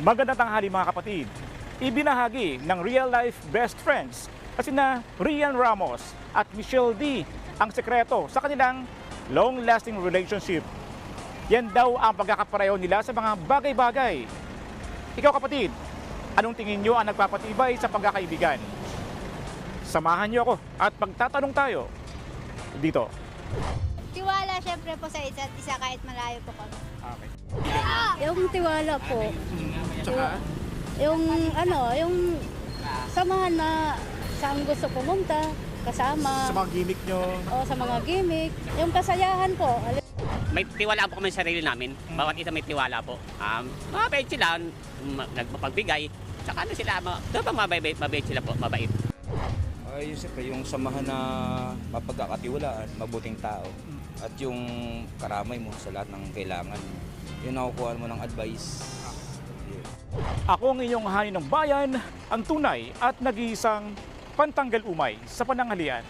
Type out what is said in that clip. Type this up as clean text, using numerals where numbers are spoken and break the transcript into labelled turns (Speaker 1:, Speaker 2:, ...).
Speaker 1: Magandang tanghali mga kapatid. Ibinahagi ng real-life best friends na sina Rian Ramos at Michelle D ang sekreto sa kanilang long-lasting relationship. Yan daw ang pagkakapareho nila sa mga bagay-bagay. Ikaw kapatid, anong tingin nyo ang nagpapatibay sa pagkakaibigan? Samahan nyo ako at pagtatanong tayo dito.
Speaker 2: Tiwala syempre po sa isa't isa kahit malayo po kami.
Speaker 1: Okay.
Speaker 3: Yung tiwala po.
Speaker 1: Tsaka,
Speaker 3: Yung yung samahan na saan gusto pumunta, kasama,
Speaker 1: sa mga gimmick nyo,
Speaker 3: o sa mga gimmick. Yung kasayahan po.
Speaker 4: May tiwala po kami sa sarili namin. Bawat isa may tiwala po. Mabait sila, nagpapagbigay. Tsaka ano sila, mabait sila po, mabait.
Speaker 5: Yung siyempre, yung samahan na mapagkakatiwalaan, mabuting tao. At yung karamay mo sa lahat ng kailangan. Yung nakukuha mo ng advice.
Speaker 1: ako ang inyong hanin ng bayan, ang tunay at nag-iisang pantanggal umay sa pananghalian.